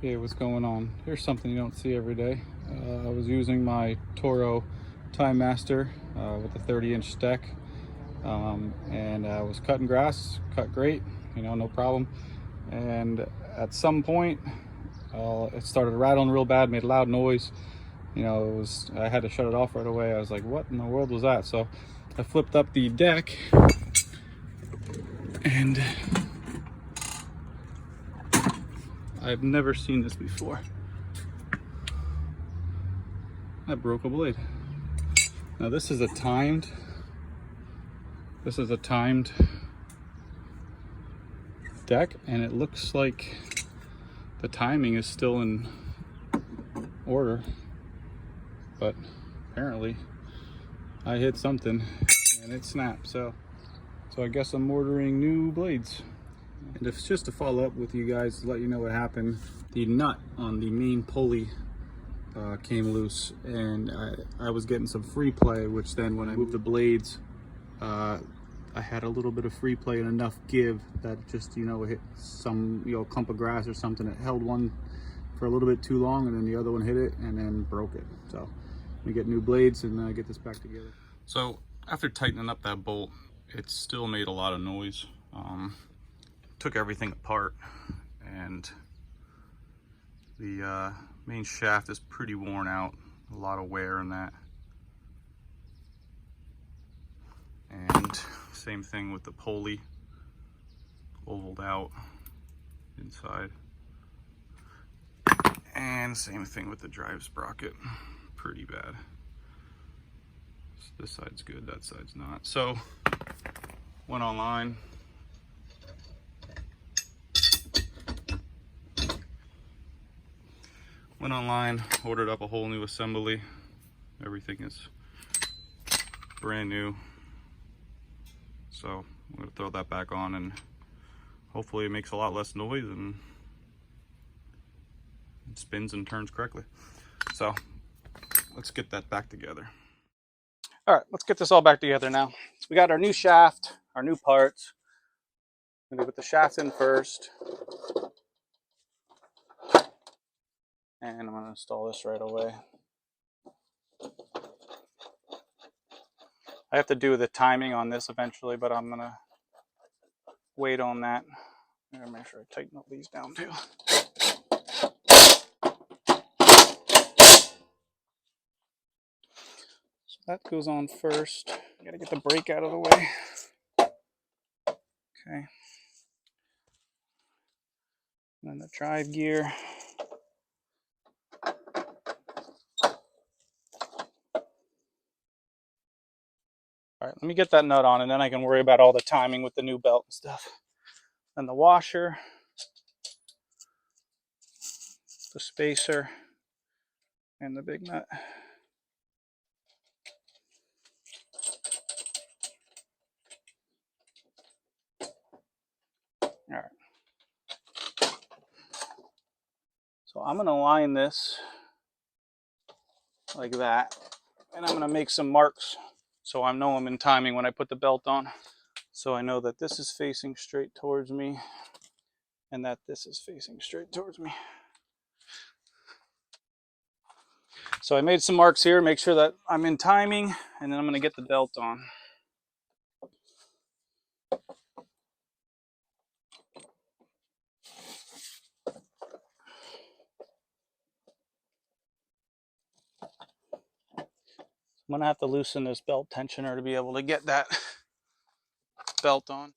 Okay, what's going on? Here's something you don't see every day. I was using my Toro TimeMaster with a 30-inch deck, and I was cutting grass, cut great, you know, no problem. And at some point, it started rattling real bad, made a loud noise. You know, I had to shut it off right away. I was like, what in the world was that? So I flipped up the deck, and I've never seen this before. I broke a blade. Now this is a timed deck, and it looks like the timing is still in order, but apparently I hit something and it snapped. So I guess I'm ordering new blades. And if it's just to follow up with you guys to let you know what happened, the nut on the main pulley came loose, and I was getting some free play, which then when I moved the blades, I had a little bit of free play and enough give that just, you know, hit some, you know, clump of grass or something. It held one for a little bit too long, and then the other one hit it and then broke it. So we get new blades and get this back together. So after tightening up that bolt, it still made a lot of noise. Took everything apart, and the main shaft is pretty worn out, a lot of wear in that. And same thing with the pulley, ovaled out inside. And same thing with the drive sprocket, pretty bad. So this side's good, that side's not. So went online. Ordered up a whole new assembly. Everything is brand new. So I'm gonna throw that back on, and hopefully it makes a lot less noise and it spins and turns correctly. So let's get that back together. All right, let's get this all back together now. So we got our new shaft, our new parts. I'm gonna put the shaft in first. And I'm gonna install this right away. I have to do the timing on this eventually, but I'm gonna wait on that. I'm gonna make sure I tighten up these down too. So that goes on first. I gotta get the brake out of the way. Okay. And then the drive gear. All right, let me get that nut on, and then I can worry about all the timing with the new belt and stuff. And the washer, the spacer, and the big nut. All right. So I'm gonna line this like that, and I'm gonna make some marks so I know I'm in timing when I put the belt on. So I know that this is facing straight towards me and that this is facing straight towards me. So I made some marks here, make sure that I'm in timing, and then I'm gonna get the belt on. I'm gonna have to loosen this belt tensioner to be able to get that belt on.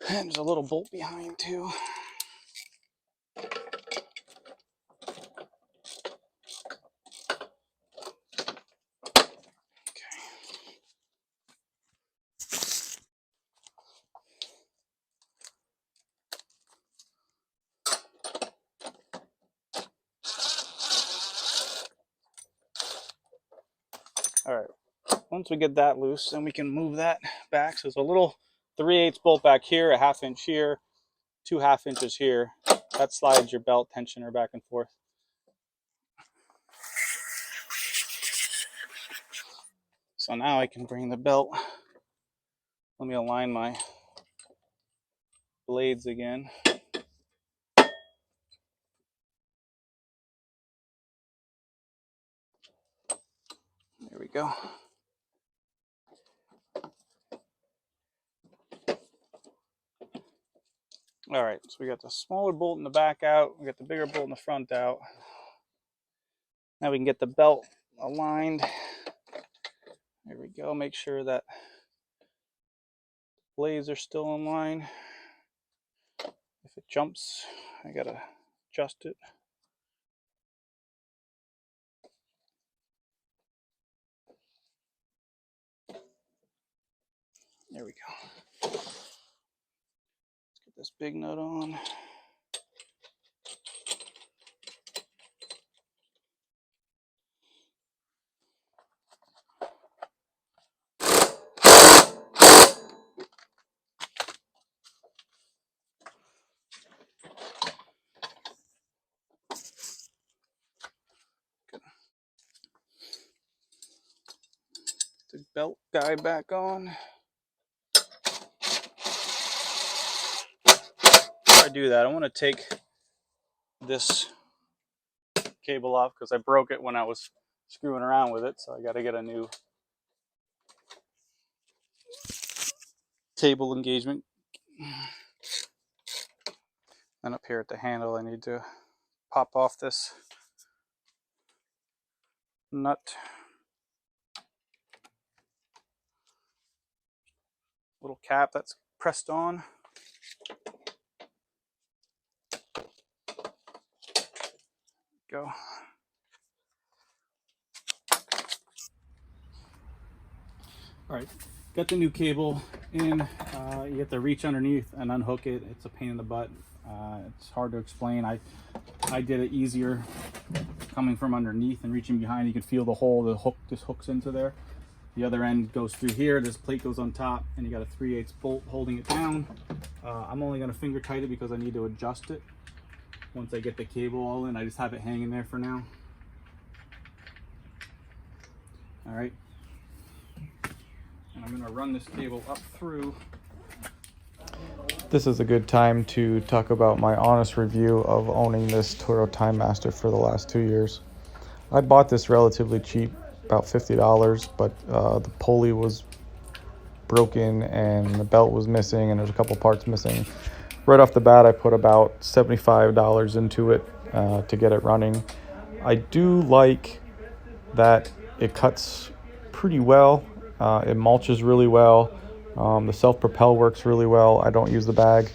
And there's a little bolt behind too. All right, once we get that loose, then we can move that back. So there's a little 3/8 bolt back here, a 1/2 inch here, 2 1/2 inches here. That slides your belt tensioner back and forth. So now I can bring the belt Let me align my blades again. There we go. All right, so we got the smaller bolt in the back out. We got the bigger bolt in the front out. Now we can get the belt aligned. There we go. Make sure that blades are still in line. If it jumps, I gotta adjust it. There we go. Let's get this big nut on. The belt guide back on. Before I do that, I want to take this cable off because I broke it when I was screwing around with it, so I got to get a new cable engagement. And up here at the handle, I need to pop off this nut. Little cap that's pressed on. Go. All right, got the new cable in. You have to reach underneath and unhook it. It's a pain in the butt. It's hard to explain. I did it easier coming from underneath and reaching behind. You can feel the hole. The hook just hooks into there. The other end goes through here. This plate goes on top, and you got a 3/8 bolt holding it down. I'm only going to finger tight it because I need to adjust it once I get the cable all in. I just have it hanging there for now. All right. And I'm going to run this cable up through. This is a good time to talk about my honest review of owning this Toro TimeMaster for the last 2 years. I bought this relatively cheap, about $50, but the pulley was broken and the belt was missing and there's a couple parts missing. Right off the bat, I put about $75 into it to get it running. I do like that it cuts pretty well. It mulches really well. The self-propel works really well. I don't use the bag.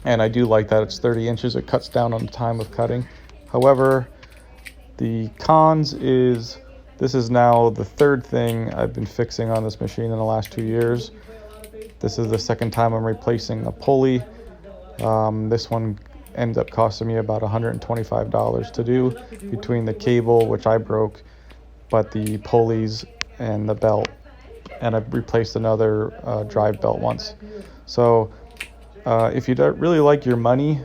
And I do like that it's 30 inches. It cuts down on the time of cutting. However, the cons is this is now the third thing I've been fixing on this machine in the last 2 years. This is the second time I'm replacing a pulley. This one ends up costing me about $125 to do between the cable, which I broke, but the pulleys and the belt. And I've replaced another drive belt once. So if you don't really like your money,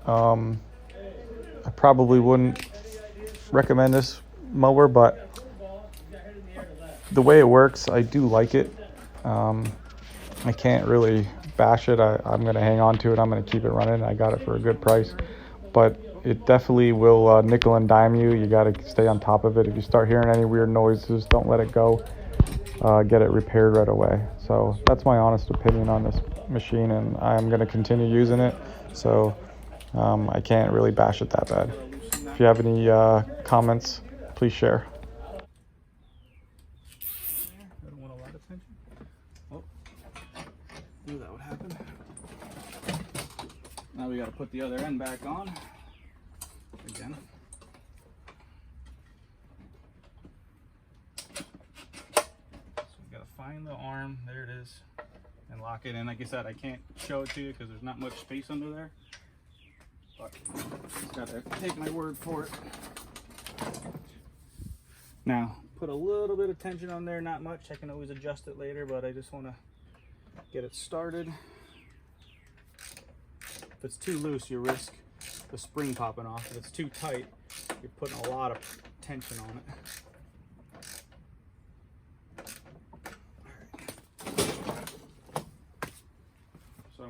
I probably wouldn't recommend this mower, but the way it works, I do like it. I can't really bash it. I'm going to hang on to it. I'm going to keep it running. I got it for a good price, but it definitely will nickel and dime you. You got to stay on top of it. If you start hearing any weird noises, don't let it go. Get it repaired right away. So that's my honest opinion on this machine, and I'm going to continue using it. So I can't really bash it that bad. If you have any comments, please share. I don't want a lot of tension. Oh, knew that would happen. Now we got to put the other end back on again. Find the arm, there it is, and lock it in. Like I said, I can't show it to you because there's not much space under there, but just gotta take my word for it. Now, put a little bit of tension on there, not much. I can always adjust it later, but I just want to get it started. If it's too loose, you risk the spring popping off. If it's too tight, you're putting a lot of tension on it.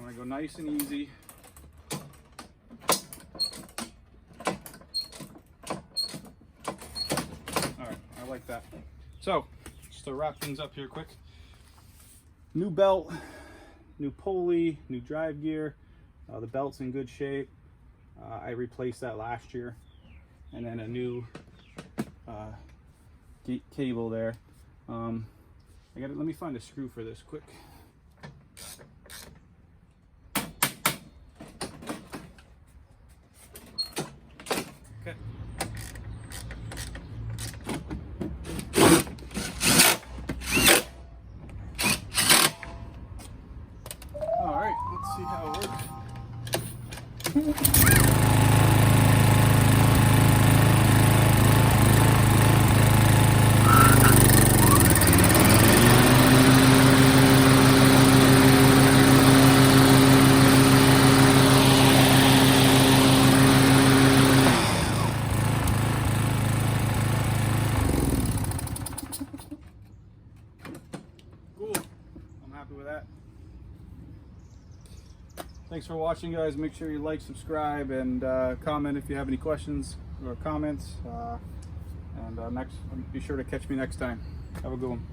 want to go nice and easy. All right, I like that. So, just to wrap things up here quick. New belt, new pulley, new drive gear. The belt's in good shape. I replaced that last year. And then a new cable there. Let me find a screw for this quick. Okay. All right, let's see how it works. Cool. I'm happy with that. Thanks for watching, guys. Make sure you like, subscribe, and comment if you have any questions or comments. And be sure to catch me next time. Have a good one.